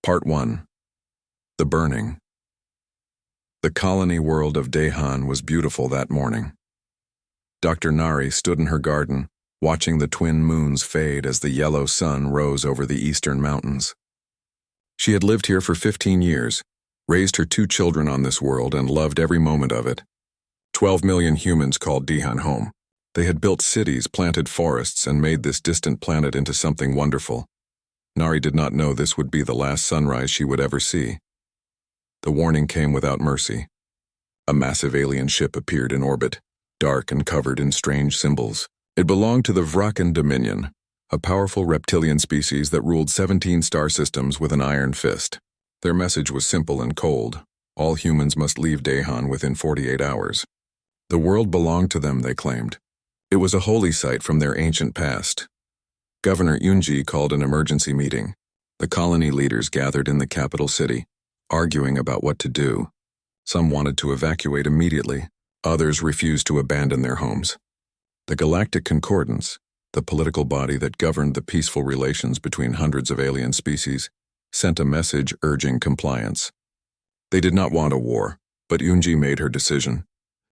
Part 1. The Burning. The colony world of Dehan was beautiful that morning. Dr. Nari stood in her garden, watching the twin moons fade as the yellow sun rose over the eastern mountains. She had lived here for 15 years, raised her 2 children on this world, and loved every moment of it. 12 million humans called Dehan home. They had built cities, planted forests, and made this distant planet into something wonderful. Nari did not know this would be the last sunrise she would ever see. The warning came without mercy. A massive alien ship appeared in orbit, dark and covered in strange symbols. It belonged to the Vrakan Dominion, a powerful reptilian species that ruled 17 star systems with an iron fist. Their message was simple and cold. All humans must leave Dehan within 48 hours. The world belonged to them, they claimed. It was a holy site from their ancient past. Governor Yunji called an emergency meeting. The colony leaders gathered in the capital city, arguing about what to do. Some wanted to evacuate immediately. Others refused to abandon their homes. The Galactic Concordance, the political body that governed the peaceful relations between hundreds of alien species, sent a message urging compliance. They did not want a war, but Yunji made her decision.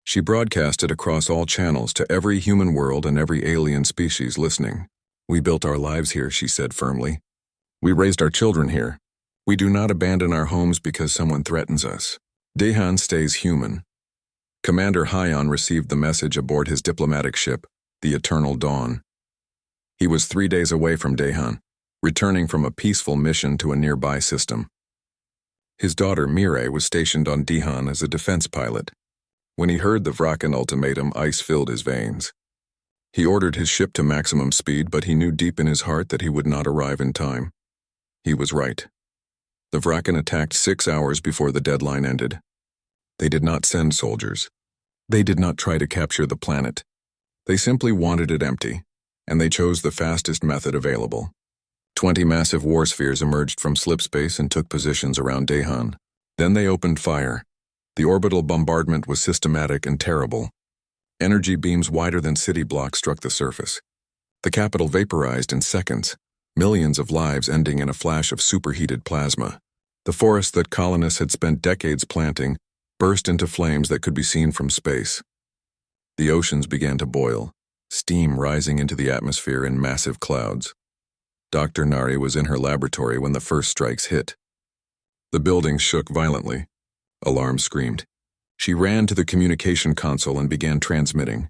She broadcasted across all channels to every human world and every alien species listening. "We built our lives here," she said firmly. "We raised our children here. We do not abandon our homes because someone threatens us. Dehan stays human." Commander Hyon received the message aboard his diplomatic ship, the Eternal Dawn. He was 3 days away from Dehan, returning from a peaceful mission to a nearby system. His daughter Mireille was stationed on Dehan as a defense pilot. When he heard the Vrakan ultimatum, ice filled his veins. He ordered his ship to maximum speed, but he knew deep in his heart that he would not arrive in time. He was right. The Vrakan attacked 6 hours before the deadline ended. They did not send soldiers. They did not try to capture the planet. They simply wanted it empty, and they chose the fastest method available. 20 massive war spheres emerged from slipspace and took positions around Dehan. Then they opened fire. The orbital bombardment was systematic and terrible. Energy beams wider than city blocks struck the surface. The capital vaporized in seconds, millions of lives ending in a flash of superheated plasma. The forest that colonists had spent decades planting burst into flames that could be seen from space. The oceans began to boil, steam rising into the atmosphere in massive clouds. Dr. Nari was in her laboratory when the first strikes hit. The buildings shook violently. Alarms screamed. She ran to the communication console and began transmitting,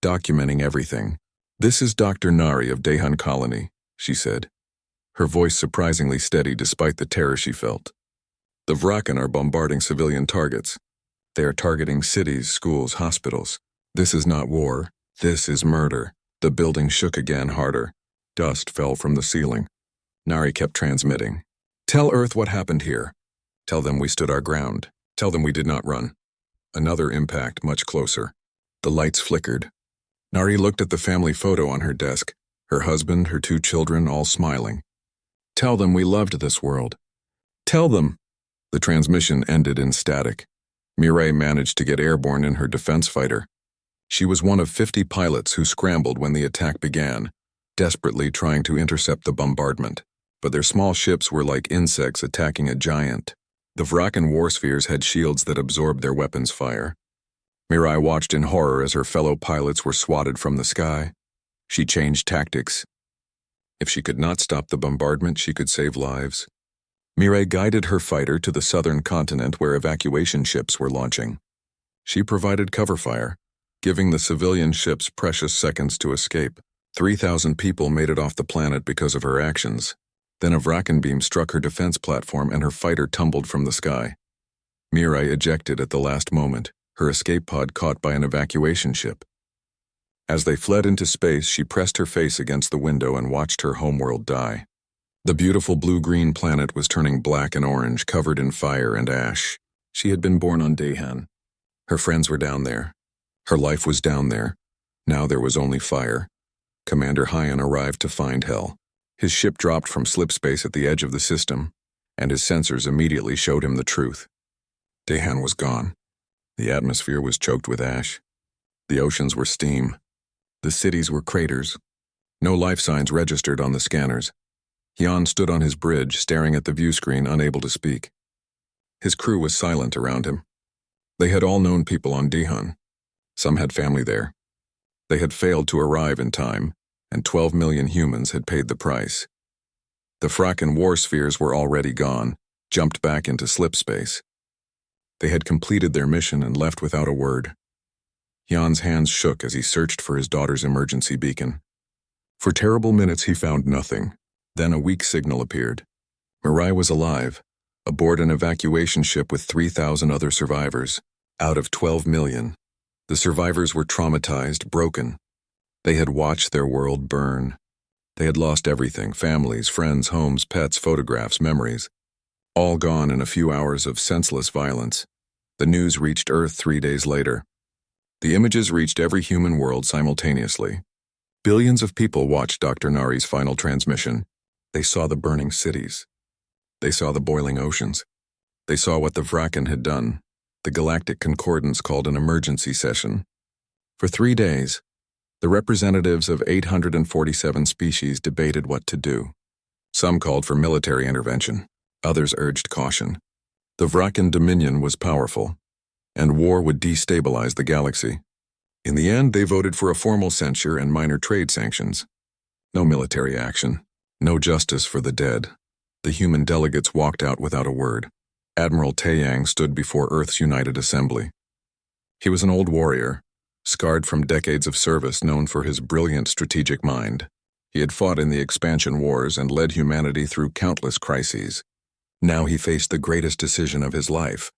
documenting everything. "This is Dr. Nari of Dehan Colony," she said, her voice surprisingly steady despite the terror she felt. "The Vrakan are bombarding civilian targets. They are targeting cities, schools, hospitals. This is not war. This is murder." The building shook again harder. Dust fell from the ceiling. Nari kept transmitting. "Tell Earth what happened here. Tell them we stood our ground. Tell them we did not run." Another impact, much closer. The lights flickered. Nari looked at the family photo on her desk, her husband, her 2 children, all smiling. "Tell them we loved this world. Tell them." The transmission ended in static. Mireille managed to get airborne in her defense fighter. She was one of 50 pilots who scrambled when the attack began, desperately trying to intercept the bombardment. But their small ships were like insects attacking a giant. The Vrakan war spheres had shields that absorbed their weapons' fire. Mireille watched in horror as her fellow pilots were swatted from the sky. She changed tactics. If she could not stop the bombardment, she could save lives. Mireille guided her fighter to the southern continent where evacuation ships were launching. She provided cover fire, giving the civilian ships precious seconds to escape. 3,000 people made it off the planet because of her actions. Then a Vrakan beam struck her defense platform and her fighter tumbled from the sky. Mireille ejected at the last moment, her escape pod caught by an evacuation ship. As they fled into space, she pressed her face against the window and watched her homeworld die. The beautiful blue-green planet was turning black and orange, covered in fire and ash. She had been born on Dehan. Her friends were down there. Her life was down there. Now there was only fire. Commander Hyon arrived to find hell. His ship dropped from slipspace at the edge of the system, and his sensors immediately showed him the truth. Dehan was gone. The atmosphere was choked with ash. The oceans were steam. The cities were craters. No life signs registered on the scanners. Jan stood on his bridge, staring at the view screen, unable to speak. His crew was silent around him. They had all known people on Dehun. Some had family there. They had failed to arrive in time, and 12 million humans had paid the price. The Fracken war spheres were already gone, jumped back into slip space. They had completed their mission and left without a word. Jan's hands shook as he searched for his daughter's emergency beacon. For terrible minutes he found nothing. Then a weak signal appeared. Mirai was alive, aboard an evacuation ship with 3,000 other survivors, out of 12 million. The survivors were traumatized, broken. They had watched their world burn. They had lost everything: families, friends, homes, pets, photographs, memories. All gone in a few hours of senseless violence. The news reached Earth 3 days later. The images reached every human world simultaneously. Billions of people watched Dr. Nari's final transmission. They saw the burning cities. They saw the boiling oceans. They saw what the Vraken had done. The Galactic Concordance called an emergency session. For 3 days, the representatives of 847 species debated what to do. Some called for military intervention. Others urged caution. The Vraken Dominion was powerful, and war would destabilize the galaxy. In the end, they voted for a formal censure and minor trade sanctions. No military action. No justice for the dead. The human delegates walked out without a word. Admiral Taeyang stood before Earth's United Assembly. He was an old warrior, scarred from decades of service, known for his brilliant strategic mind. He had fought in the expansion wars and led humanity through countless crises. Now he faced the greatest decision of his life.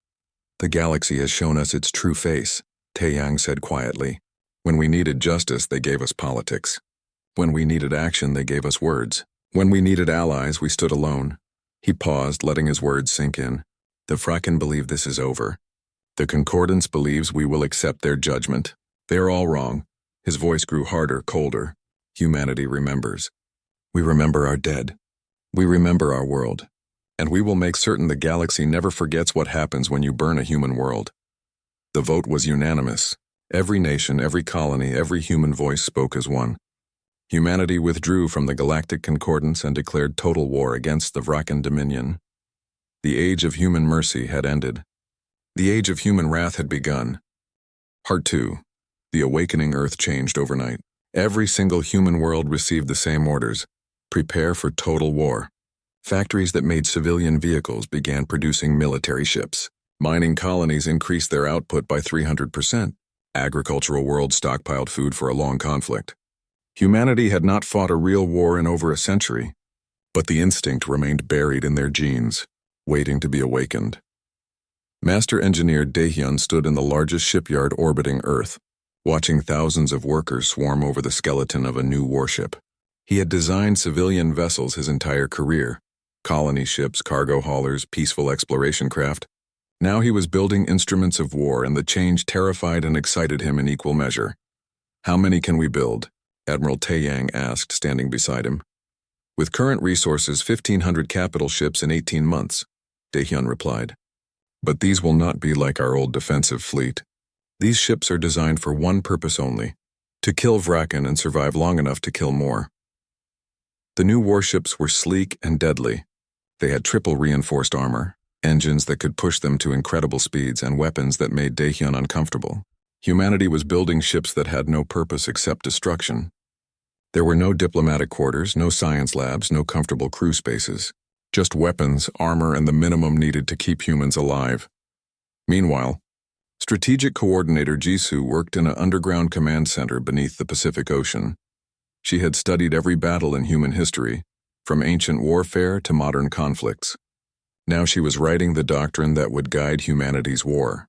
The galaxy has shown us its true face, Taeyang said quietly. When we needed justice, they gave us politics. When we needed action, they gave us words. When we needed allies, we stood alone. He paused, letting his words sink in. The Fracken believe this is over. The Concordance believes we will accept their judgment. They are all wrong. His voice grew harder, colder. Humanity remembers. We remember our dead. We remember our world. And we will make certain the galaxy never forgets what happens when you burn a human world. The vote was unanimous. Every nation, every colony, every human voice spoke as one. Humanity withdrew from the Galactic Concordance and declared total war against the Vraken Dominion. The age of human mercy had ended. The age of human wrath had begun. Part 2. The awakening Earth changed overnight. Every single human world received the same orders. Prepare for total war. Factories that made civilian vehicles began producing military ships. Mining colonies increased their output by 300%. Agricultural worlds stockpiled food for a long conflict. Humanity had not fought a real war in over a century, but the instinct remained buried in their genes, waiting to be awakened. Master Engineer Daehyun stood in the largest shipyard orbiting Earth, watching thousands of workers swarm over the skeleton of a new warship. He had designed civilian vessels his entire career: colony ships, cargo haulers, peaceful exploration craft. Now he was building instruments of war, and the change terrified and excited him in equal measure. "How many can we build?" Admiral Taeyang asked, standing beside him. "With current resources, 1,500 capital ships in 18 months, Daehyun replied. "But these will not be like our old defensive fleet. These ships are designed for one purpose only: to kill Vraken and survive long enough to kill more." The new warships were sleek and deadly. They had triple reinforced armor, engines that could push them to incredible speeds, and weapons that made Daehyun uncomfortable. Humanity was building ships that had no purpose except destruction. There were no diplomatic quarters, no science labs, no comfortable crew spaces. Just weapons, armor, and the minimum needed to keep humans alive. Meanwhile, Strategic Coordinator Jisoo worked in an underground command center beneath the Pacific Ocean. She had studied every battle in human history, from ancient warfare to modern conflicts. Now she was writing the doctrine that would guide humanity's war.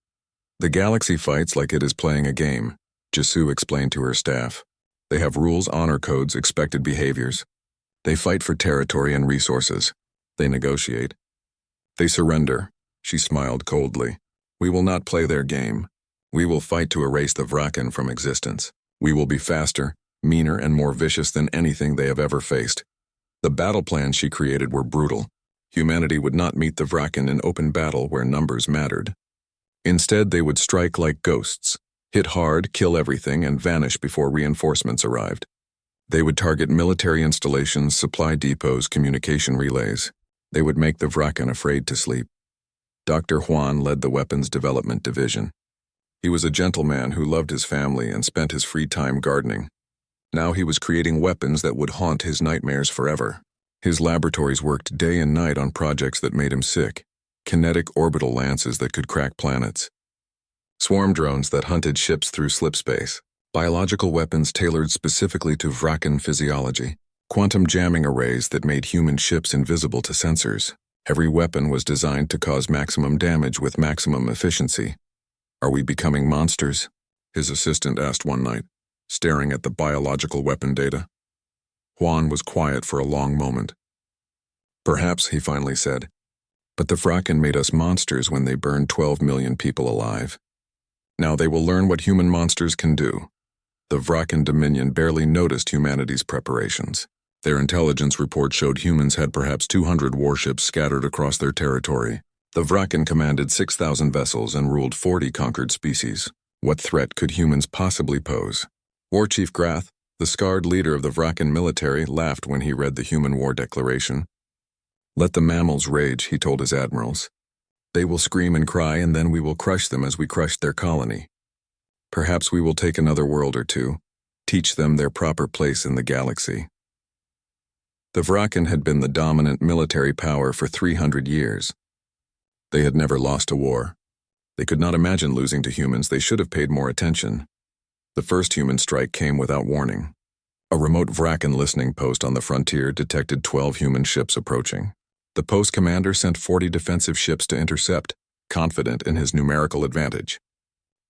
"The galaxy fights like it is playing a game," Jisoo explained to her staff. "They have rules, honor codes, expected behaviors. They fight for territory and resources. They negotiate. They surrender." She smiled coldly. "We will not play their game. We will fight to erase the Vraken from existence. We will be faster, meaner, and more vicious than anything they have ever faced." The battle plans she created were brutal. Humanity would not meet the Vraken in open battle where numbers mattered. Instead, they would strike like ghosts, hit hard, kill everything, and vanish before reinforcements arrived. They would target military installations, supply depots, communication relays. They would make the Vraken afraid to sleep. Dr. Juan led the Weapons Development Division. He was a gentleman who loved his family and spent his free time gardening. Now he was creating weapons that would haunt his nightmares forever. His laboratories worked day and night on projects that made him sick. Kinetic orbital lances that could crack planets. Swarm drones that hunted ships through slipspace. Biological weapons tailored specifically to Vraken physiology. Quantum jamming arrays that made human ships invisible to sensors. Every weapon was designed to cause maximum damage with maximum efficiency. "Are we becoming monsters?" his assistant asked one night, staring at the biological weapon data. Juan was quiet for a long moment. "Perhaps," he finally said, "but the Vraken made us monsters when they burned 12 million people alive. Now they will learn what human monsters can do." The Vraken Dominion barely noticed humanity's preparations. Their intelligence report showed humans had perhaps 200 warships scattered across their territory. The Vraken commanded 6,000 vessels and ruled 40 conquered species. What threat could humans possibly pose? War Chief Grath, the scarred leader of the Vraken military, laughed when he read the Human War Declaration. "Let the mammals rage," he told his admirals. "They will scream and cry, and then we will crush them as we crushed their colony. Perhaps we will take another world or two, teach them their proper place in the galaxy." The Vraken had been the dominant military power for 300 years. They had never lost a war. They could not imagine losing to humans. They should have paid more attention. The first human strike came without warning. A remote Vraken listening post on the frontier detected 12 human ships approaching. The post commander sent 40 defensive ships to intercept, confident in his numerical advantage.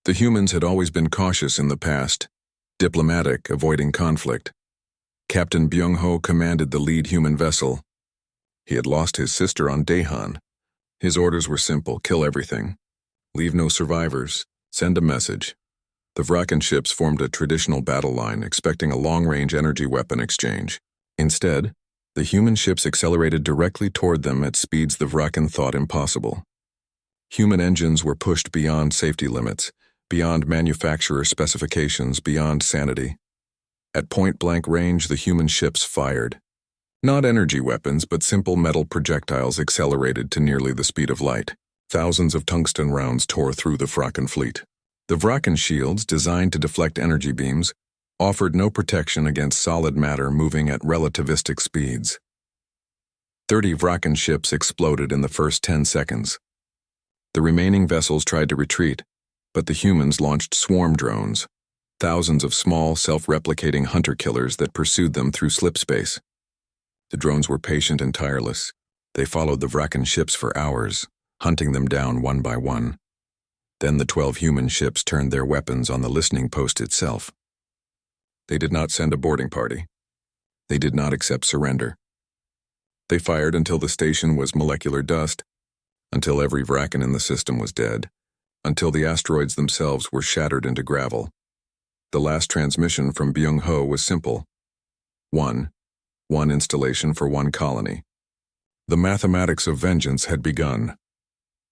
The humans had always been cautious in the past, diplomatic, avoiding conflict. Captain Byung-ho commanded the lead human vessel. He had lost his sister on Daehan. His orders were simple: kill everything. Leave no survivors. Send a message. The Vraken ships formed a traditional battle line, expecting a long-range energy weapon exchange. Instead, the human ships accelerated directly toward them at speeds the Vraken thought impossible. Human engines were pushed beyond safety limits, beyond manufacturer specifications, beyond sanity. At point-blank range, the human ships fired. Not energy weapons, but simple metal projectiles accelerated to nearly the speed of light. Thousands of tungsten rounds tore through the Vraken fleet. The Vraken shields, designed to deflect energy beams, offered no protection against solid matter moving at relativistic speeds. 30 Vraken ships exploded in the first 10 seconds. The remaining vessels tried to retreat, but the humans launched swarm drones, thousands of small, self-replicating hunter-killers that pursued them through slipspace. The drones were patient and tireless. They followed the Vraken ships for hours, hunting them down one by one. Then the 12 human ships turned their weapons on the listening post itself. They did not send a boarding party. They did not accept surrender. They fired until the station was molecular dust, until every Vraken in the system was dead, until the asteroids themselves were shattered into gravel. The last transmission from Byung-ho was simple. One installation for one colony. The mathematics of vengeance had begun.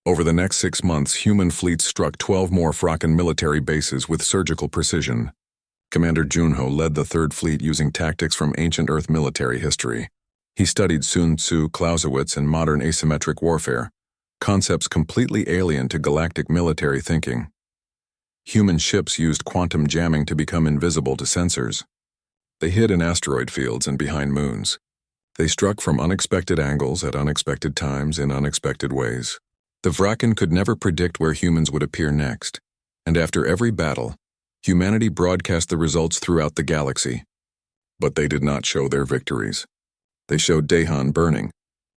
Over the next 6 months, human fleets struck 12 more Vraken military bases with surgical precision. Commander Junho led the Third Fleet using tactics from ancient Earth military history. He studied Sun Tzu, Clausewitz, and modern asymmetric warfare, concepts completely alien to galactic military thinking. Human ships used quantum jamming to become invisible to sensors. They hid in asteroid fields and behind moons. They struck from unexpected angles at unexpected times in unexpected ways. The Vraken could never predict where humans would appear next, and after every battle, humanity broadcast the results throughout the galaxy. But they did not show their victories. They showed Daehan burning.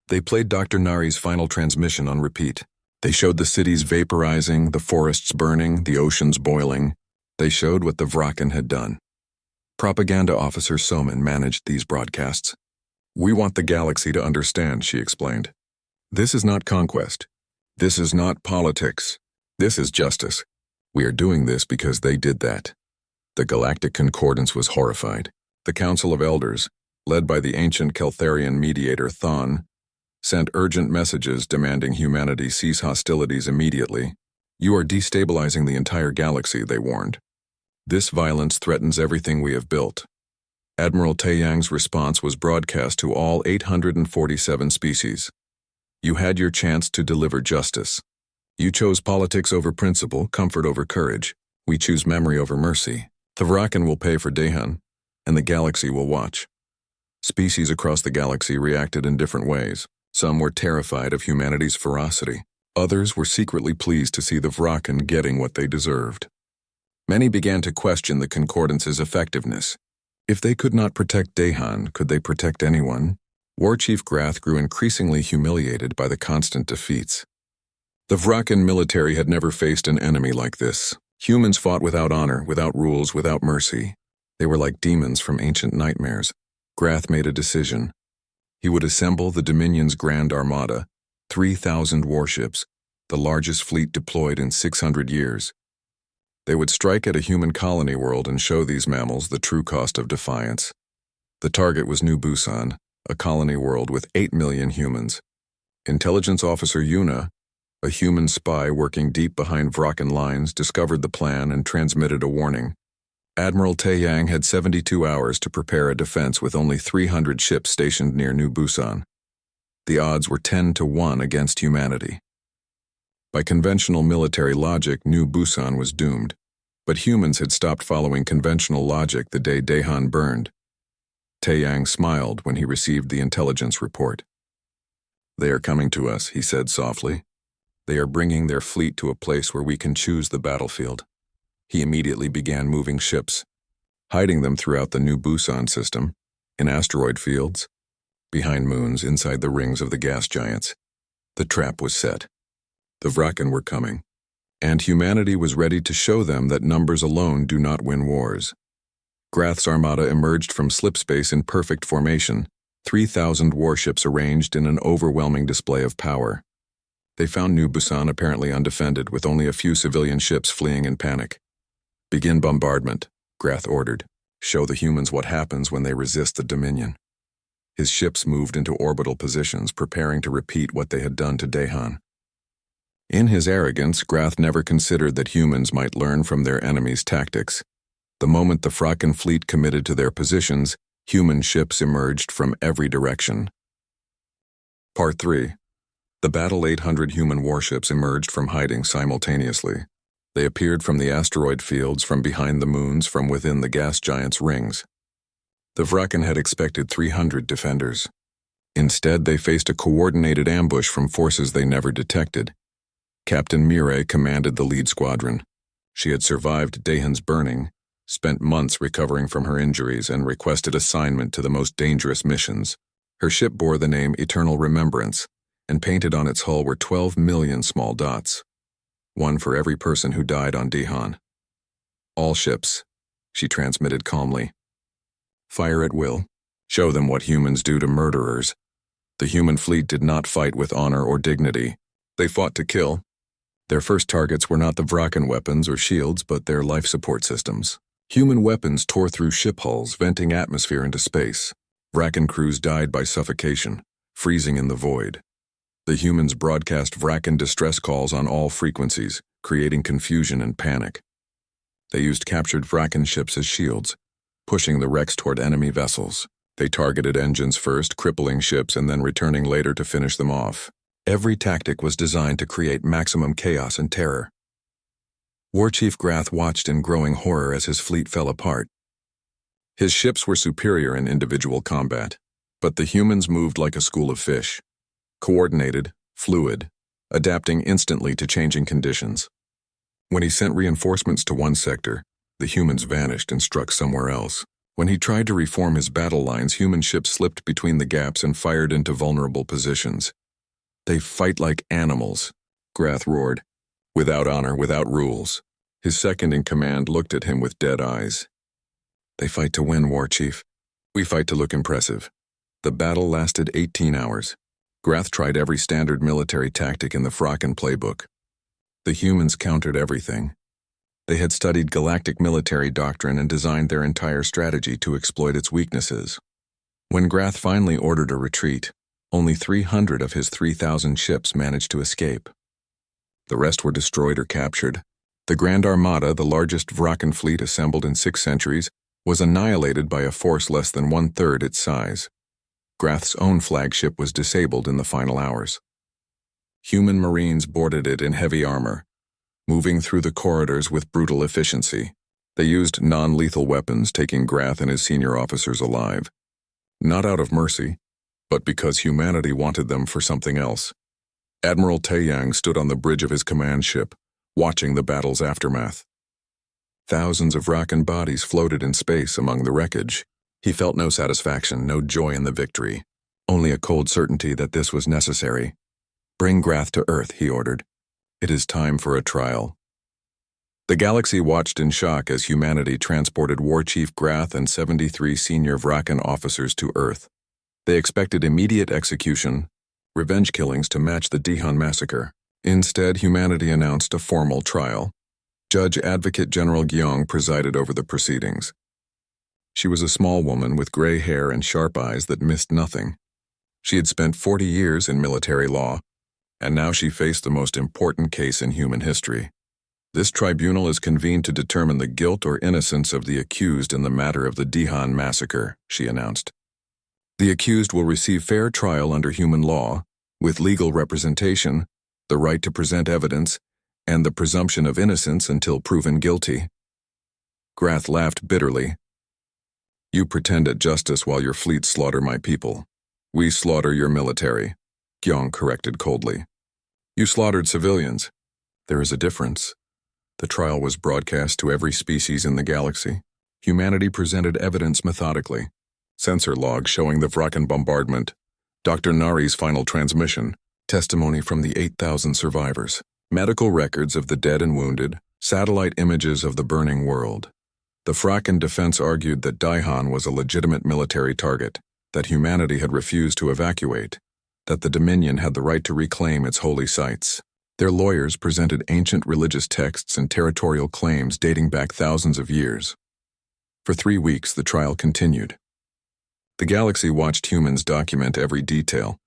They played Dr. Nari's final transmission on repeat. They showed the cities vaporizing, the forests burning, the oceans boiling. They showed what the Vraken had done. Propaganda officer Soman managed these broadcasts. "We want the galaxy to understand," she explained. "This is not conquest. This is not politics. This is justice. We are doing this because they did that." The Galactic Concordance was horrified. The Council of Elders, led by the ancient Keltharian mediator Thon, sent urgent messages demanding humanity cease hostilities immediately. "You are destabilizing the entire galaxy," they warned. "This violence threatens everything we have built." Admiral Taeyang's response was broadcast to all 847 species. You had your chance to deliver justice. You chose politics over principle, comfort over courage. We choose memory over mercy. The Vrakan will pay for Daehan, and the galaxy will watch. Species across the galaxy reacted in different ways. Some were terrified of humanity's ferocity. Others were secretly pleased to see the Vrakan getting what they deserved. Many began to question the Concordance's effectiveness. If they could not protect Daehan, could they protect anyone? War Chief Grath grew increasingly humiliated by the constant defeats. The Vrakan military had never faced an enemy like this. Humans fought without honor, without rules, without mercy. They were like demons from ancient nightmares. Grath made a decision. He would assemble the Dominion's Grand Armada, 3,000 warships, the largest fleet deployed in 600 years. They would strike at a human colony world and show these mammals the true cost of defiance. The target was New Busan, a colony world with 8 million humans. Intelligence Officer Yuna, a human spy working deep behind Vrakan lines, discovered the plan and transmitted a warning. Admiral Taeyang had 72 hours to prepare a defense with only 300 ships stationed near New Busan. The odds were 10-1 against humanity. By conventional military logic, New Busan was doomed. But humans had stopped following conventional logic the day Daehan burned. Taeyang smiled when he received the intelligence report. "They are coming to us," he said softly. "They are bringing their fleet to a place where we can choose the battlefield." He immediately began moving ships, hiding them throughout the New Busan system, in asteroid fields, behind moons, inside the rings of the gas giants. The trap was set. The Vrakan were coming, and humanity was ready to show them that numbers alone do not win wars. Grath's armada emerged from slipspace in perfect formation, 3,000 warships arranged in an overwhelming display of power. They found New Busan apparently undefended, with only a few civilian ships fleeing in panic. "Begin bombardment," Grath ordered. "Show the humans what happens when they resist the Dominion." His ships moved into orbital positions, preparing to repeat what they had done to Daehan. In his arrogance, Grath never considered that humans might learn from their enemies' tactics. The moment the Vrakan fleet committed to their positions, human ships emerged from every direction. Part 3. The Battle 800 human warships emerged from hiding simultaneously. They appeared from the asteroid fields, from behind the moons, from within the gas giants' rings. The Vrakan had expected 300 defenders. Instead, they faced a coordinated ambush from forces they never detected. Captain Mireille commanded the lead squadron. She had survived Daehan's burning, spent months recovering from her injuries, and requested assignment to the most dangerous missions. Her ship bore the name Eternal Remembrance, and painted on its hull were 12 million small dots. One for every person who died on Daehan. "All ships," she transmitted calmly. "Fire at will. Show them what humans do to murderers." The human fleet did not fight with honor or dignity. They fought to kill. Their first targets were not the Vrakan weapons or shields, but their life support systems. Human weapons tore through ship hulls, venting atmosphere into space. Vrakan crews died by suffocation, freezing in the void. The humans broadcast Vrakan distress calls on all frequencies, creating confusion and panic. They used captured Vrakan ships as shields, pushing the wrecks toward enemy vessels. They targeted engines first, crippling ships, and then returning later to finish them off. Every tactic was designed to create maximum chaos and terror. War Chief Grath watched in growing horror as his fleet fell apart. His ships were superior in individual combat, but the humans moved like a school of fish. Coordinated, fluid, adapting instantly to changing conditions. When he sent reinforcements to one sector, the humans vanished and struck somewhere else. When he tried to reform his battle lines, human ships slipped between the gaps and fired into vulnerable positions. "They fight like animals," Grath roared. "Without honor, without rules." His second-in-command looked at him with dead eyes. "They fight to win, War Chief. We fight to look impressive." The battle lasted 18 hours. Grath tried every standard military tactic in the Vrakan playbook. The humans countered everything. They had studied galactic military doctrine and designed their entire strategy to exploit its weaknesses. When Grath finally ordered a retreat, only 300 of his 3,000 ships managed to escape. The rest were destroyed or captured. The Grand Armada, the largest Vrakan fleet assembled in 6 centuries, was annihilated by a force less than one-third its size. Grath's own flagship was disabled in the final hours. Human Marines boarded it in heavy armor, moving through the corridors with brutal efficiency. They used non-lethal weapons, taking Grath and his senior officers alive. Not out of mercy, but because humanity wanted them for something else. Admiral Taeyang stood on the bridge of his command ship, watching the battle's aftermath. Thousands of Rakan bodies floated in space among the wreckage. He felt no satisfaction, no joy in the victory, only a cold certainty that this was necessary. "Bring Grath to Earth," he ordered. "It is time for a trial." The galaxy watched in shock as humanity transported War Chief Grath and 73 senior Vrakan officers to Earth. They expected immediate execution, revenge killings to match the Dihan massacre. Instead, humanity announced a formal trial. Judge Advocate General Gyeong presided over the proceedings. She was a small woman with gray hair and sharp eyes that missed nothing. She had spent 40 years in military law, and now she faced the most important case in human history. "This tribunal is convened to determine the guilt or innocence of the accused in the matter of the Dihan massacre," she announced. "The accused will receive fair trial under human law, with legal representation, the right to present evidence, and the presumption of innocence until proven guilty." Grath laughed bitterly. "You pretend at justice while your fleets slaughter my people. We slaughter your military," Gyeong corrected coldly. "You slaughtered civilians. There is a difference." The trial was broadcast to every species in the galaxy. Humanity presented evidence methodically. Sensor logs showing the Vrakan bombardment, Dr. Nari's final transmission, testimony from the 8,000 survivors, medical records of the dead and wounded, satellite images of the burning world. The Vrakan defense argued that Dihan was a legitimate military target, that humanity had refused to evacuate, that the Dominion had the right to reclaim its holy sites. Their lawyers presented ancient religious texts and territorial claims dating back thousands of years. For 3 weeks, the trial continued. The galaxy watched humans document every detail,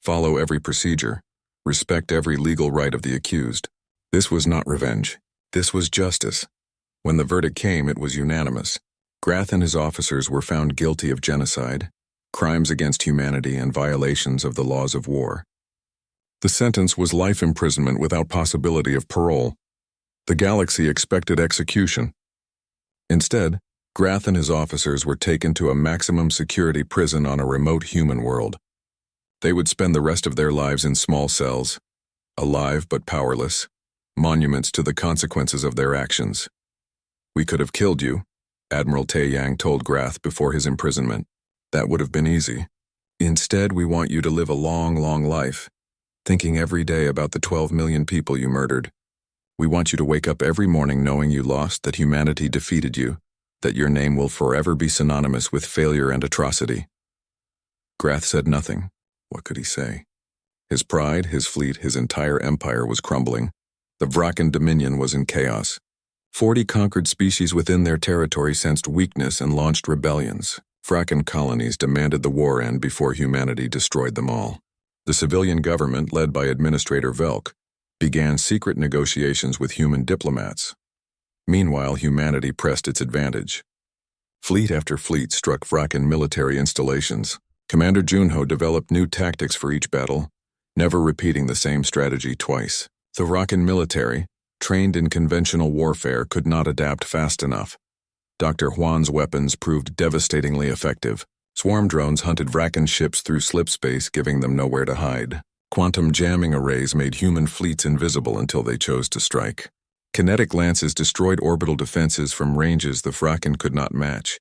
follow every procedure, respect every legal right of the accused. This was not revenge. This was justice. When the verdict came, it was unanimous. Grath and his officers were found guilty of genocide, crimes against humanity, and violations of the laws of war. The sentence was life imprisonment without possibility of parole. The galaxy expected execution. Instead, Grath and his officers were taken to a maximum security prison on a remote human world. They would spend the rest of their lives in small cells, alive but powerless, monuments to the consequences of their actions. "We could have killed you," Admiral Taeyang told Grath before his imprisonment. "That would have been easy. Instead, we want you to live a long, long life, thinking every day about the 12 million people you murdered. We want you to wake up every morning knowing you lost, that humanity defeated you, that your name will forever be synonymous with failure and atrocity." Grath said nothing. What could he say? His pride, his fleet, his entire empire was crumbling. The Vrakan Dominion was in chaos. 40 conquered species within their territory sensed weakness and launched rebellions. Vrakan colonies demanded the war end before humanity destroyed them all. The civilian government, led by Administrator Velk, began secret negotiations with human diplomats. Meanwhile, humanity pressed its advantage. Fleet after fleet struck Vrakan military installations. Commander Junho developed new tactics for each battle, never repeating the same strategy twice. The Vrakan military, trained in conventional warfare, could not adapt fast enough. Dr. Huan's weapons proved devastatingly effective. Swarm drones hunted Vrakan ships through slipspace, giving them nowhere to hide. Quantum jamming arrays made human fleets invisible until they chose to strike. Kinetic lances destroyed orbital defenses from ranges the Vrakan could not match.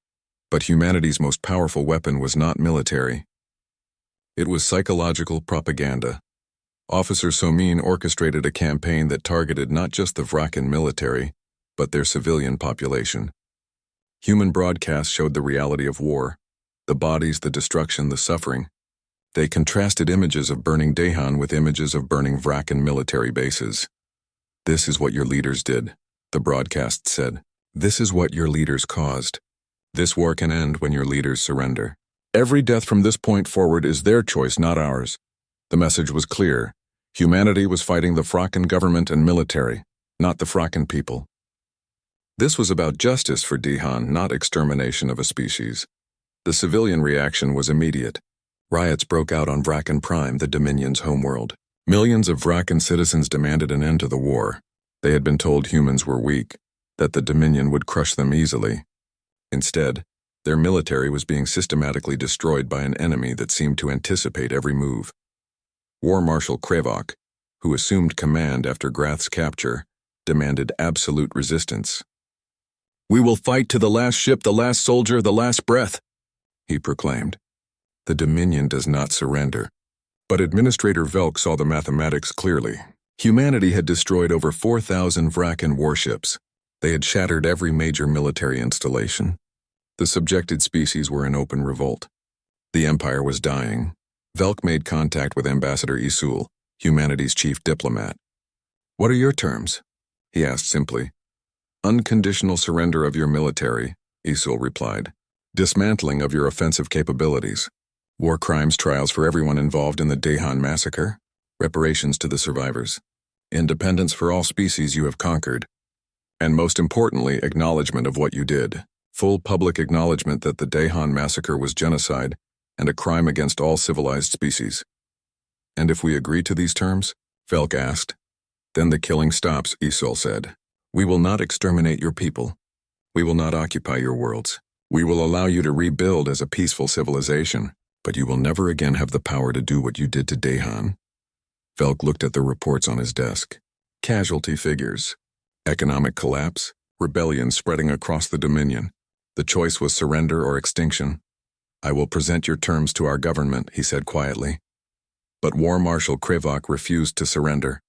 But humanity's most powerful weapon was not military. It was psychological propaganda. Officer Somin orchestrated a campaign that targeted not just the Vrakan military, but their civilian population. Human broadcasts showed the reality of war, the bodies, the destruction, the suffering. They contrasted images of burning Dahan with images of burning Vrakan military bases. "This is what your leaders did," the broadcast said. "This is what your leaders caused. This war can end when your leaders surrender. Every death from this point forward is their choice, not ours." The message was clear. Humanity was fighting the Vrakan government and military, not the Vrakan people. This was about justice for Dihan, not extermination of a species. The civilian reaction was immediate. Riots broke out on Vrakan Prime, the Dominion's homeworld. Millions of Vrakan citizens demanded an end to the war. They had been told humans were weak, that the Dominion would crush them easily. Instead, their military was being systematically destroyed by an enemy that seemed to anticipate every move. War Marshal Krevok, who assumed command after Grath's capture, demanded absolute resistance. "We will fight to the last ship, the last soldier, the last breath," he proclaimed. The Dominion does not surrender. But Administrator Velk saw the mathematics clearly. Humanity had destroyed over 4,000 Vrakan warships. They had shattered every major military installation. The subjected species were in open revolt. The Empire was dying. Velk made contact with Ambassador Isul, humanity's chief diplomat. "What are your terms?" he asked simply. "Unconditional surrender of your military," Isul replied. "Dismantling of your offensive capabilities. War crimes trials for everyone involved in the Dahan massacre. Reparations to the survivors. Independence for all species you have conquered. And most importantly, acknowledgement of what you did. Full public acknowledgement that the Dahan massacre was genocide and a crime against all civilized species." "And if we agree to these terms?" Velk asked. "Then the killing stops," Isul said. "We will not exterminate your people. We will not occupy your worlds. We will allow you to rebuild as a peaceful civilization, but you will never again have the power to do what you did to Dahan." Velk looked at the reports on his desk. Casualty figures. Economic collapse. Rebellion spreading across the Dominion. The choice was surrender or extinction. "I will present your terms to our government," he said quietly. But War Marshal Krevok refused to surrender.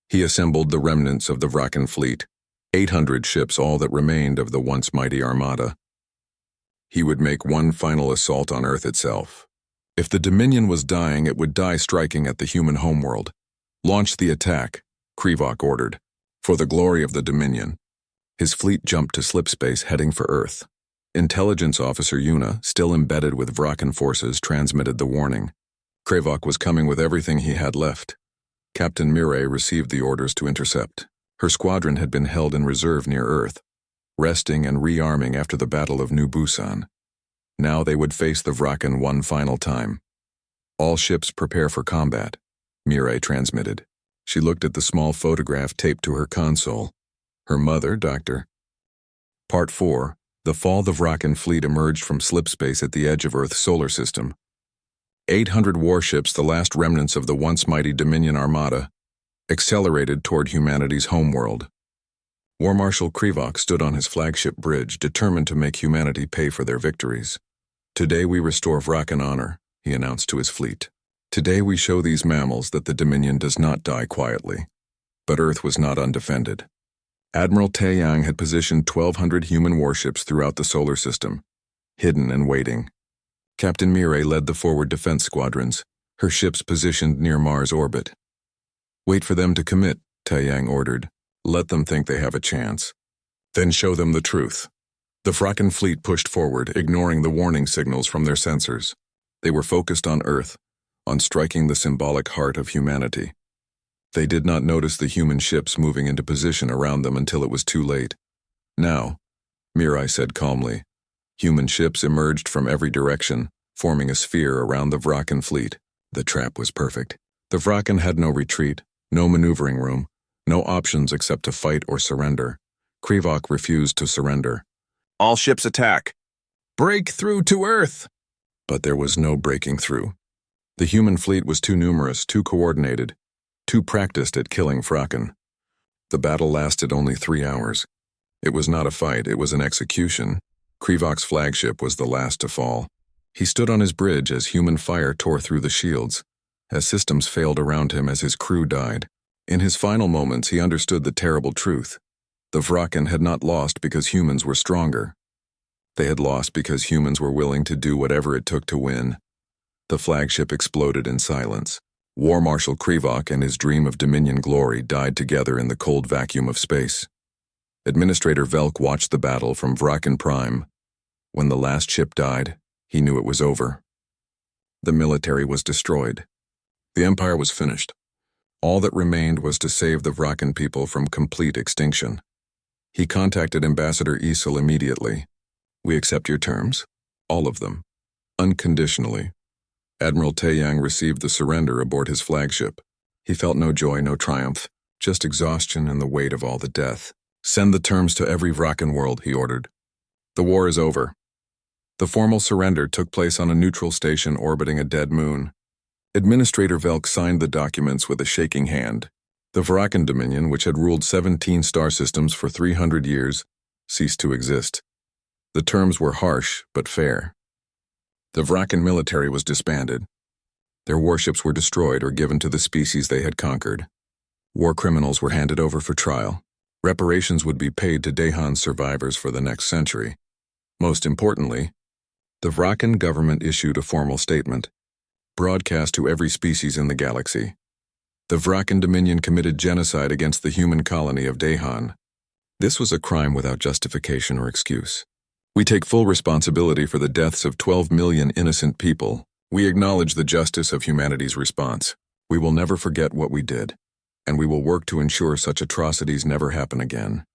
He assembled the remnants of the Vrakan fleet, 800 ships, all that remained of the once mighty armada. He would make one final assault on Earth itself. If the Dominion was dying, it would die striking at the human homeworld. "Launch the attack," Krevok ordered, "for the glory of the Dominion." His fleet jumped to slipspace, heading for Earth. Intelligence Officer Yuna, still embedded with Vrakan forces, transmitted the warning. Krevok was coming with everything he had left. Captain Mireille received the orders to intercept. Her squadron had been held in reserve near Earth, resting and rearming after the Battle of New Busan. Now they would face the Vrakan one final time. "All ships prepare for combat," Mireille transmitted. She looked at the small photograph taped to her console. Her mother, Dr. Part 4. The fall. The Vrakan fleet emerged from slipspace at the edge of Earth's solar system. 800 warships, the last remnants of the once mighty Dominion armada, accelerated toward humanity's homeworld. War Marshal Krevok stood on his flagship bridge, determined to make humanity pay for their victories. "Today we restore Vrakan honor," he announced to his fleet. "Today we show these mammals that the Dominion does not die quietly." But Earth was not undefended. Admiral Taeyang had positioned 1,200 human warships throughout the solar system, hidden and waiting. Captain Mireille led the forward defense squadrons, her ships positioned near Mars' orbit. "Wait for them to commit," Taeyang ordered. "Let them think they have a chance. Then show them the truth." The Vrakan fleet pushed forward, ignoring the warning signals from their sensors. They were focused on Earth, on striking the symbolic heart of humanity. They did not notice the human ships moving into position around them until it was too late. "Now," Mireille said calmly. Human ships emerged from every direction, forming a sphere around the Vrakan fleet. The trap was perfect. The Vrakan had no retreat, no maneuvering room, no options except to fight or surrender. Krevok refused to surrender. "All ships attack! Break through to Earth!" But there was no breaking through. The human fleet was too numerous, too coordinated, too practiced at killing Vrakan. The battle lasted only 3 hours. It was not a fight, it was an execution. Krevok's flagship was the last to fall. He stood on his bridge as human fire tore through the shields, as systems failed around him, as his crew died. In his final moments, he understood the terrible truth. The Vrakan had not lost because humans were stronger. They had lost because humans were willing to do whatever it took to win. The flagship exploded in silence. War Marshal Krevok and his dream of Dominion glory died together in the cold vacuum of space. Administrator Velk watched the battle from Vrakan Prime. When the last ship died, he knew it was over. The military was destroyed. The Empire was finished. All that remained was to save the Vrakan people from complete extinction. He contacted Ambassador Isil immediately. "We accept your terms. All of them. Unconditionally." Admiral Taeyang received the surrender aboard his flagship. He felt no joy, no triumph, just exhaustion and the weight of all the death. "Send the terms to every Vrakan world," he ordered. "The war is over." The formal surrender took place on a neutral station orbiting a dead moon. Administrator Velk signed the documents with a shaking hand. The Vrakan Dominion, which had ruled 17 star systems for 300 years, ceased to exist. The terms were harsh, but fair. The Vrakan military was disbanded. Their warships were destroyed or given to the species they had conquered. War criminals were handed over for trial. Reparations would be paid to Dahan's survivors for the next century. Most importantly, the Vrakan government issued a formal statement, broadcast to every species in the galaxy. The Vrakan Dominion committed genocide against the human colony of Dahan. This was a crime without justification or excuse. "We take full responsibility for the deaths of 12 million innocent people. We acknowledge the justice of humanity's response. We will never forget what we did, and we will work to ensure such atrocities never happen again."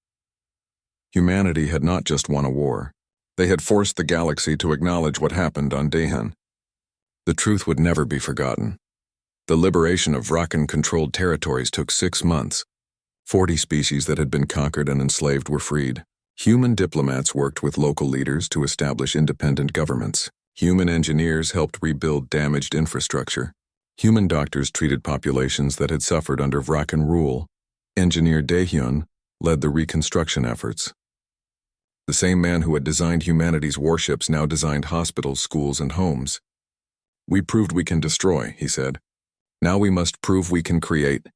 Humanity had not just won a war. They had forced the galaxy to acknowledge what happened on Dahan. The truth would never be forgotten. The liberation of Vrakan-controlled territories took 6 months. 40 species that had been conquered and enslaved were freed. Human diplomats worked with local leaders to establish independent governments. Human engineers helped rebuild damaged infrastructure. Human doctors treated populations that had suffered under Vrakan rule. Engineer Daehyun led the reconstruction efforts. The same man who had designed humanity's warships now designed hospitals, schools, and homes. "We proved we can destroy," he said. "Now we must prove we can create."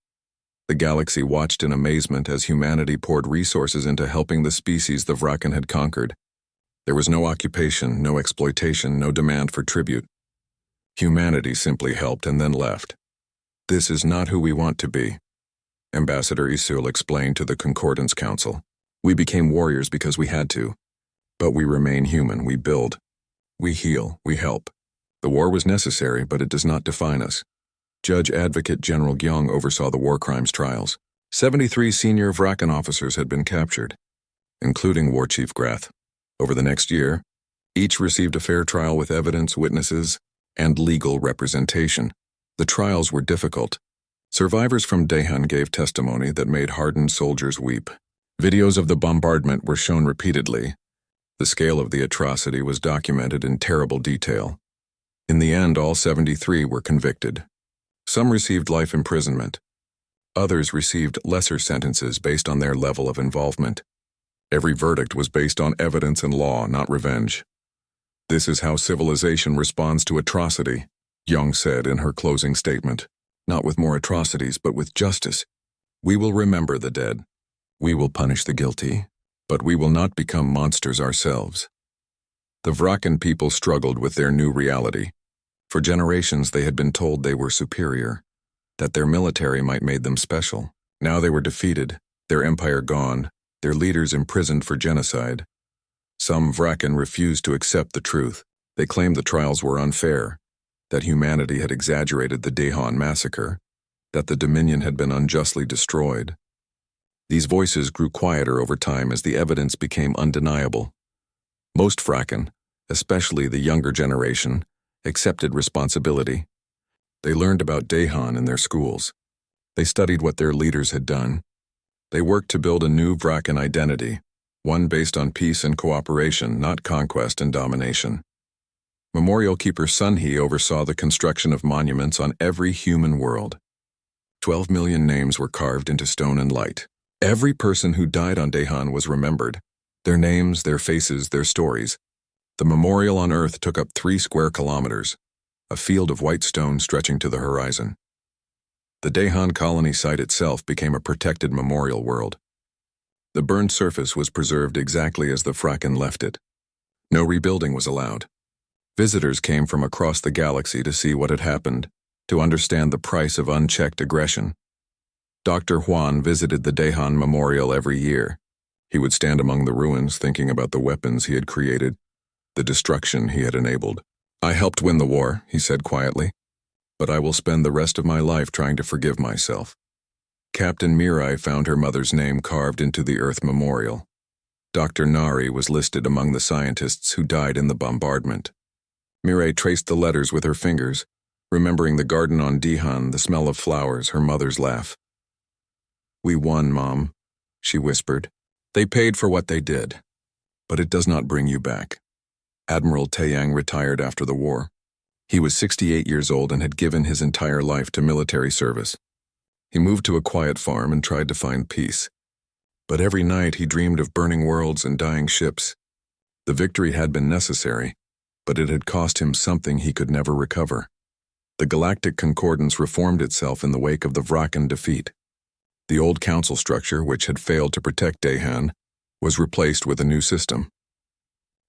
The galaxy watched in amazement as humanity poured resources into helping the species the Vrakan had conquered. There was no occupation, no exploitation, no demand for tribute. Humanity simply helped and then left. "This is not who we want to be," Ambassador Isil explained to the Concordance Council. "We became warriors because we had to. But we remain human, we build. We heal, we help. The war was necessary, but it does not define us." Judge Advocate General Gyeong oversaw the war crimes trials. 73 senior Vrakan officers had been captured, including War Chief Grath. Over the next year, each received a fair trial with evidence, witnesses, and legal representation. The trials were difficult. Survivors from Dahan gave testimony that made hardened soldiers weep. Videos of the bombardment were shown repeatedly. The scale of the atrocity was documented in terrible detail. In the end, all 73 were convicted. Some received life imprisonment. Others received lesser sentences based on their level of involvement. Every verdict was based on evidence and law, not revenge. "This is how civilization responds to atrocity," Young said in her closing statement. "Not with more atrocities, but with justice. We will remember the dead. We will punish the guilty, but we will not become monsters ourselves." The Vrakan people struggled with their new reality. For generations they had been told they were superior, that their military might make them special. Now they were defeated, their empire gone, their leaders imprisoned for genocide. Some Vrakan refused to accept the truth. They claimed the trials were unfair, that humanity had exaggerated the Dahan massacre, that the Dominion had been unjustly destroyed. These voices grew quieter over time as the evidence became undeniable. Most Vrakan, especially the younger generation, accepted responsibility. They learned about Dahan in their schools. They studied what their leaders had done. They worked to build a new Vrakan identity, one based on peace and cooperation, not conquest and domination. Memorial Keeper Sunhee oversaw the construction of monuments on every human world. 12 million names were carved into stone and light. Every person who died on Dahan was remembered. Their names, their faces, their stories. The memorial on Earth took up 3 square kilometers, a field of white stone stretching to the horizon. The Dahan colony site itself became a protected memorial world. The burned surface was preserved exactly as the Vrakan left it. No rebuilding was allowed. Visitors came from across the galaxy to see what had happened, to understand the price of unchecked aggression. Dr. Huan visited the Dahan Memorial every year. He would stand among the ruins thinking about the weapons he had created, the destruction he had enabled. "I helped win the war," he said quietly, "but I will spend the rest of my life trying to forgive myself." Captain Mirai found her mother's name carved into the Earth Memorial. Dr. Nari was listed among the scientists who died in the bombardment. Mireille traced the letters with her fingers, remembering the garden on Dihan, the smell of flowers, her mother's laugh. "We won, Mom," she whispered. "They paid for what they did. But it does not bring you back." Admiral Taeyang retired after the war. He was 68 years old and had given his entire life to military service. He moved to a quiet farm and tried to find peace. But every night he dreamed of burning worlds and dying ships. The victory had been necessary, but it had cost him something he could never recover. The Galactic Concordance reformed itself in the wake of the Vrakan defeat. The old council structure, which had failed to protect Dahan, was replaced with a new system.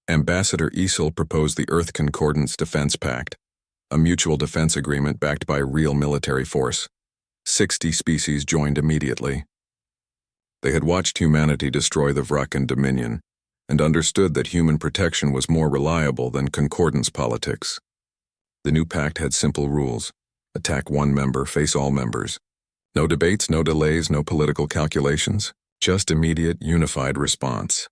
Ambassador Isel proposed the Earth Concordance Defense Pact, a mutual defense agreement backed by real military force. 60 species joined immediately. They had watched humanity destroy the Vrakan Dominion and understood that human protection was more reliable than concordance politics. The new pact had simple rules: attack one member, face all members. No debates, no delays, no political calculations, just immediate, unified response.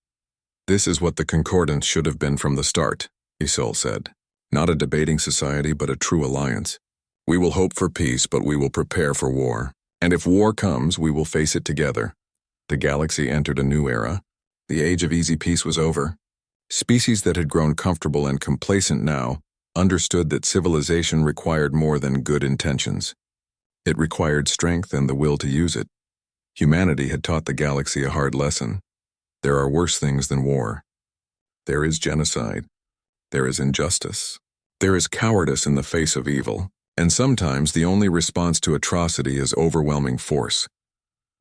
"This is what the concordance should have been from the start," Isol said. "Not a debating society, but a true alliance. We will hope for peace, but we will prepare for war. And if war comes, we will face it together." The galaxy entered a new era. The age of easy peace was over. Species that had grown comfortable and complacent now understood that civilization required more than good intentions. It required strength and the will to use it. Humanity had taught the galaxy a hard lesson. There are worse things than war. There is genocide. There is injustice. There is cowardice in the face of evil. And sometimes the only response to atrocity is overwhelming force.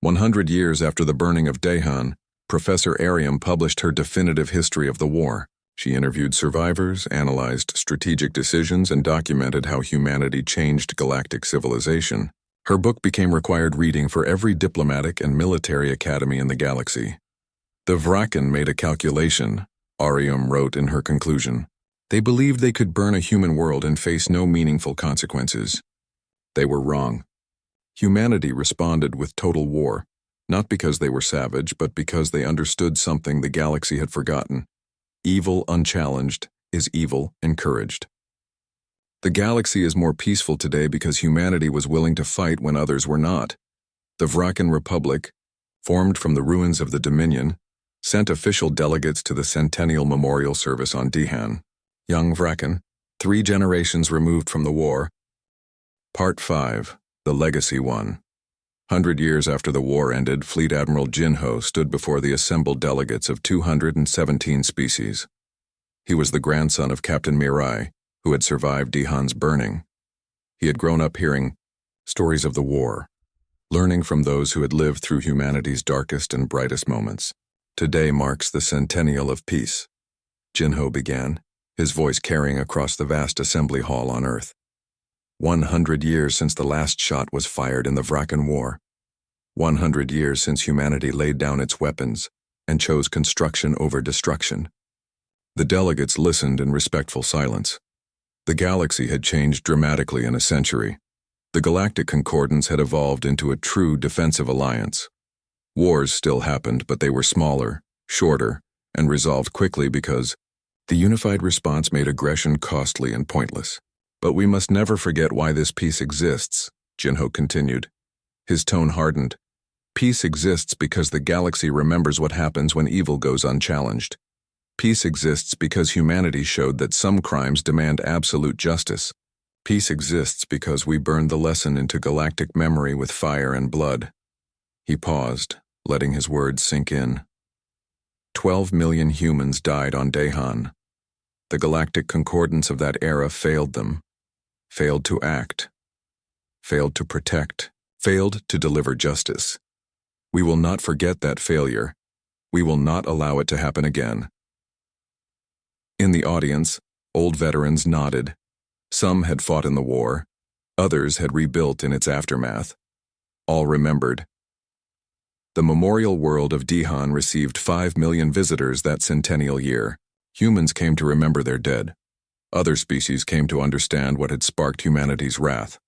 100 years after the burning of Dahan, Professor Ariam published her definitive history of the war. She interviewed survivors, analyzed strategic decisions, and documented how humanity changed galactic civilization. Her book became required reading for every diplomatic and military academy in the galaxy. "The Vrakan made a calculation," Ariam wrote in her conclusion. "They believed they could burn a human world and face no meaningful consequences. They were wrong. Humanity responded with total war, not because they were savage, but because they understood something the galaxy had forgotten. Evil unchallenged is evil encouraged. The galaxy is more peaceful today because humanity was willing to fight when others were not. The Vrakan Republic, formed from the ruins of the Dominion, sent official delegates to the Centennial Memorial Service on Dihan. Young Vrakan, 3 generations removed from the war. Part 5, The Legacy One. 100 years after the war ended, Fleet Admiral Jinho stood before the assembled delegates of 217 species. He was the grandson of Captain Mirai, who had survived Dihan's burning. He had grown up hearing stories of the war, learning from those who had lived through humanity's darkest and brightest moments. "Today marks the centennial of peace," Jinho began, his voice carrying across the vast assembly hall on Earth. 100 years since the last shot was fired in the Vrakan War. 100 years since humanity laid down its weapons and chose construction over destruction. The delegates listened in respectful silence. The galaxy had changed dramatically in a century. The Galactic Concordance had evolved into a true defensive alliance. Wars still happened, but they were smaller, shorter, and resolved quickly because the unified response made aggression costly and pointless. "But we must never forget why this peace exists," Jinho continued. His tone hardened. "Peace exists because the galaxy remembers what happens when evil goes unchallenged. Peace exists because humanity showed that some crimes demand absolute justice. Peace exists because we burned the lesson into galactic memory with fire and blood." He paused, letting his words sink in. 12 million humans died on Dahan. The Galactic Concordance of that era failed them, failed to act, failed to protect, failed to deliver justice. We will not forget that failure. We will not allow it to happen again. In the audience, old veterans nodded. Some had fought in the war. Others had rebuilt in its aftermath. All remembered. The memorial world of Dihan received 5 million visitors that centennial year. Humans came to remember their dead. Other species came to understand what had sparked humanity's wrath.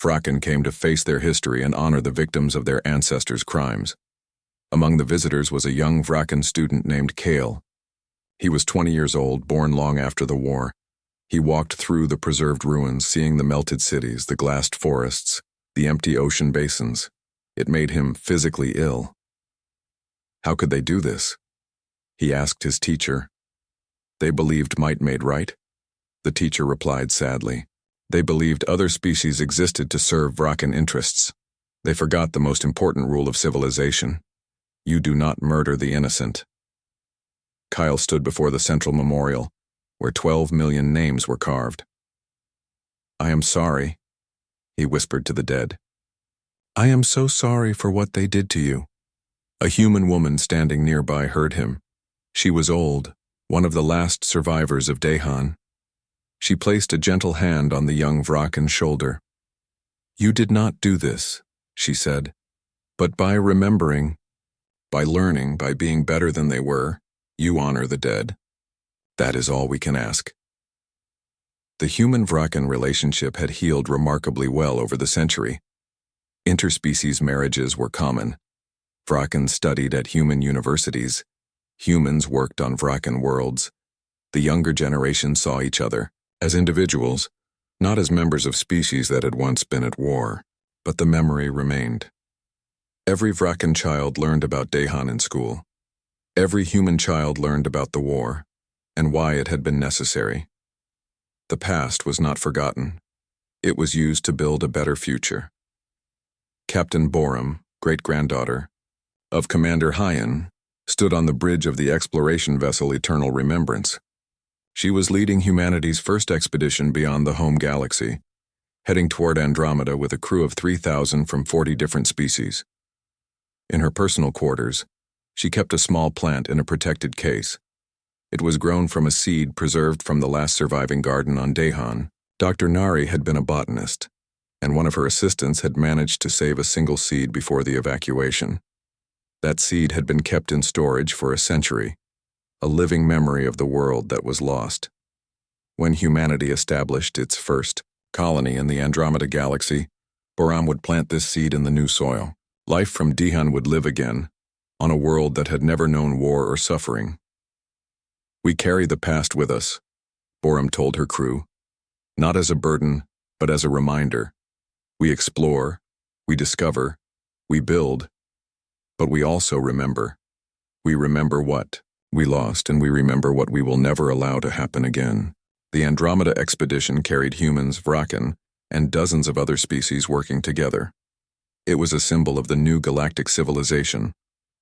Vrakan came to face their history and honor the victims of their ancestors' crimes. Among the visitors was a young Vrakan student named Kale. He was 20 years old, born long after the war. He walked through the preserved ruins, seeing the melted cities, the glassed forests, the empty ocean basins. It made him physically ill. How could they do this? He asked his teacher. They believed might made right. The teacher replied sadly. They believed other species existed to serve Vrakan interests. They forgot the most important rule of civilization. You do not murder the innocent. Kyle stood before the central memorial, where 12 million names were carved. I am sorry, he whispered to the dead. I am so sorry for what they did to you. A human woman standing nearby heard him. She was old, one of the last survivors of Dehan. She placed a gentle hand on the young Vrakan's shoulder. You did not do this, she said, but by remembering, by learning, by being better than they were, you honor the dead. That is all we can ask. The human-Vrakan relationship had healed remarkably well over the century. Interspecies marriages were common. Vrakan studied at human universities. Humans worked on Vrakan worlds. The younger generation saw each other as individuals, not as members of species that had once been at war, but the memory remained. Every Vrakan child learned about Dehan in school. Every human child learned about the war and why it had been necessary. The past was not forgotten. It was used to build a better future. Captain Borum, great-granddaughter of Commander Hyan, stood on the bridge of the exploration vessel Eternal Remembrance. She was leading humanity's first expedition beyond the home galaxy, heading toward Andromeda with a crew of 3,000 from 40 different species. In her personal quarters, she kept a small plant in a protected case. It was grown from a seed preserved from the last surviving garden on Dehan. Dr. Nari had been a botanist, and one of her assistants had managed to save a single seed before the evacuation. That seed had been kept in storage for a century, a living memory of the world that was lost. When humanity established its first colony in the Andromeda galaxy, Boram would plant this seed in the new soil. Life from Dehan would live again, on a world that had never known war or suffering. We carry the past with us, Boram told her crew, not as a burden, but as a reminder. We explore, we discover, we build, but we also remember. We remember what we lost, and we remember what we will never allow to happen again. The Andromeda expedition carried humans, Vrakan, and dozens of other species working together. It was a symbol of the new galactic civilization,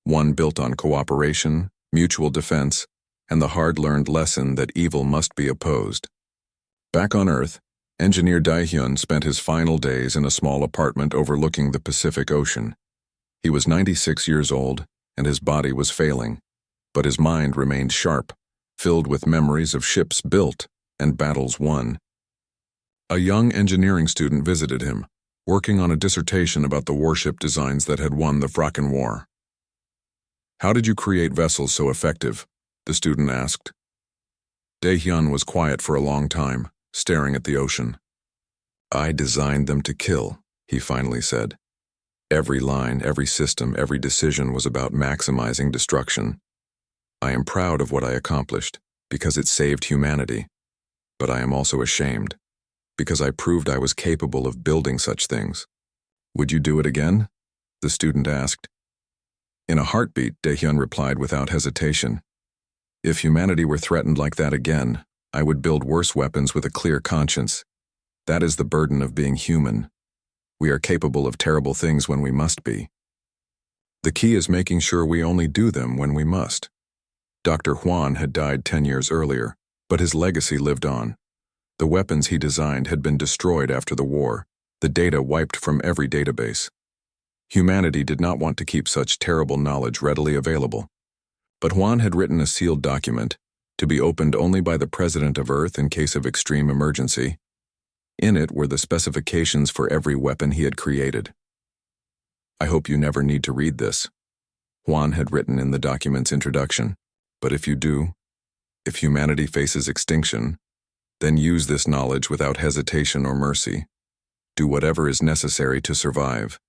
one built on cooperation, mutual defense, and the hard-learned lesson that evil must be opposed. Back on Earth, engineer Daehyun spent his final days in a small apartment overlooking the Pacific Ocean. He was 96 years old, and his body was failing, but his mind remained sharp, filled with memories of ships built and battles won. A young engineering student visited him, working on a dissertation about the warship designs that had won the Vrakan War. How did you create vessels so effective? The student asked. Daehyun was quiet for a long time, staring at the ocean. I designed them to kill, he finally said. Every line, every system, every decision was about maximizing destruction. I am proud of what I accomplished, because it saved humanity. But I am also ashamed, because I proved I was capable of building such things. Would you do it again? The student asked. In a heartbeat, Daehyun replied without hesitation. If humanity were threatened like that again, I would build worse weapons with a clear conscience. That is the burden of being human. We are capable of terrible things when we must be. The key is making sure we only do them when we must. Dr. Huan had died 10 years earlier, but his legacy lived on. The weapons he designed had been destroyed after the war, the data wiped from every database. Humanity did not want to keep such terrible knowledge readily available. But Huan had written a sealed document, to be opened only by the President of Earth in case of extreme emergency. In it were the specifications for every weapon he had created. I hope you never need to read this, Huan had written in the document's introduction. But if you do, if humanity faces extinction, then use this knowledge without hesitation or mercy. Do whatever is necessary to survive.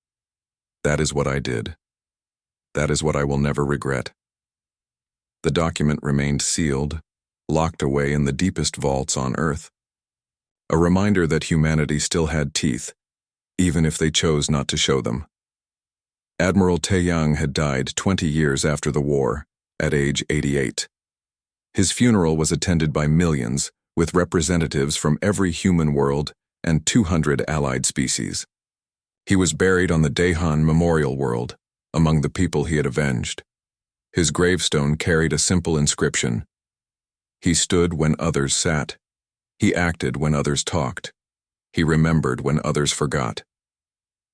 That is what I did. That is what I will never regret. The document remained sealed, locked away in the deepest vaults on Earth. A reminder that humanity still had teeth, even if they chose not to show them. Admiral Taeyang had died 20 years after the war, at age 88. His funeral was attended by millions, with representatives from every human world and 200 allied species. He was buried on the Daehan Memorial World, among the people he had avenged. His gravestone carried a simple inscription: "He stood when others sat. He acted when others talked. He remembered when others forgot."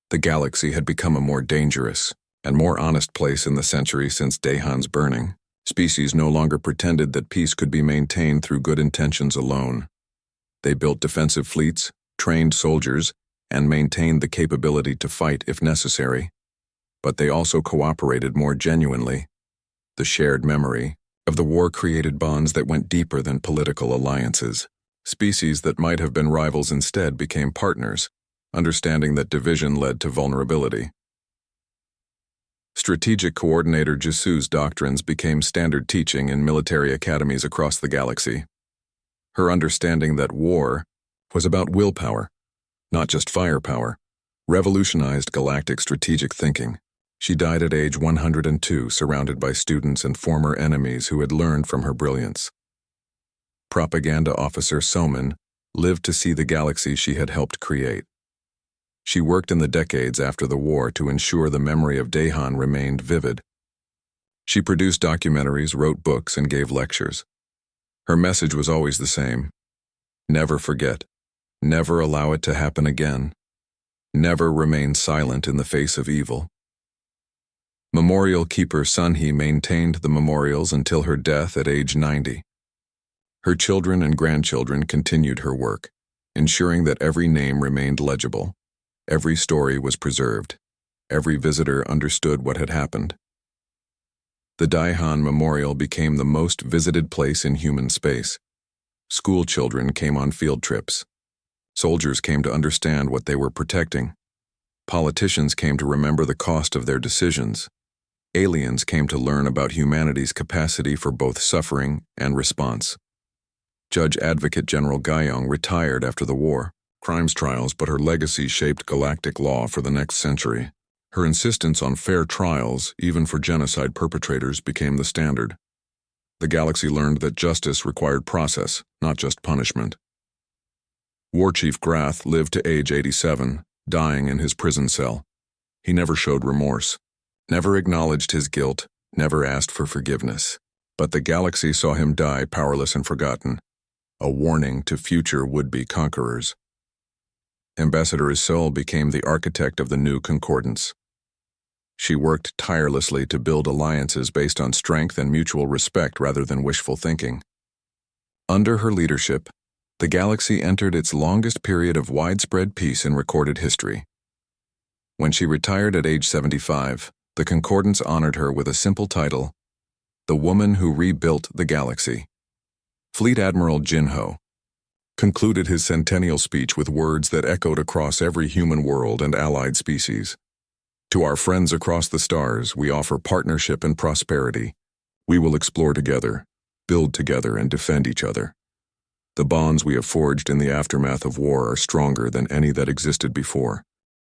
The galaxy had become a more dangerous and more honest place in the century since Daehan's burning. Species no longer pretended that peace could be maintained through good intentions alone. They built defensive fleets, trained soldiers, and maintained the capability to fight if necessary. But they also cooperated more genuinely. The shared memory of the war created bonds that went deeper than political alliances. Species that might have been rivals instead became partners, understanding that division led to vulnerability. Strategic Coordinator Jisu's doctrines became standard teaching in military academies across the galaxy. Her understanding that war was about willpower, not just firepower, revolutionized galactic strategic thinking. She died at age 102, surrounded by students and former enemies who had learned from her brilliance. Propaganda Officer Soman lived to see the galaxy she had helped create. She worked in the decades after the war to ensure the memory of Daehan remained vivid. She produced documentaries, wrote books, and gave lectures. Her message was always the same: never forget, never allow it to happen again, never remain silent in the face of evil. Memorial Keeper Sunhee maintained the memorials until her death at age 90. Her children and grandchildren continued her work, ensuring that every name remained legible. Every story was preserved. Every visitor understood what had happened. The Daehan Memorial became the most visited place in human space. School children came on field trips. Soldiers came to understand what they were protecting. Politicians came to remember the cost of their decisions. Aliens came to learn about humanity's capacity for both suffering and response. Judge Advocate General Guyong retired after the war. Crimes trials, but her legacy shaped galactic law for the next century. Her insistence on fair trials, even for genocide perpetrators, became the standard. The galaxy learned that justice required process, not just punishment. War Chief Grath lived to age 87, dying in his prison cell. He never showed remorse, never acknowledged his guilt, never asked for forgiveness. But the galaxy saw him die powerless and forgotten, a warning to future would-be conquerors. Ambassador Isol became the architect of the new concordance. She worked tirelessly to build alliances based on strength and mutual respect rather than wishful thinking. Under her leadership, the galaxy entered its longest period of widespread peace in recorded history. When she retired at age 75, the concordance honored her with a simple title: The Woman Who Rebuilt the Galaxy. Fleet Admiral Jinho concluded his centennial speech with words that echoed across every human world and allied species. To our friends across the stars, we offer partnership and prosperity. We will explore together, build together, and defend each other. The bonds we have forged in the aftermath of war are stronger than any that existed before.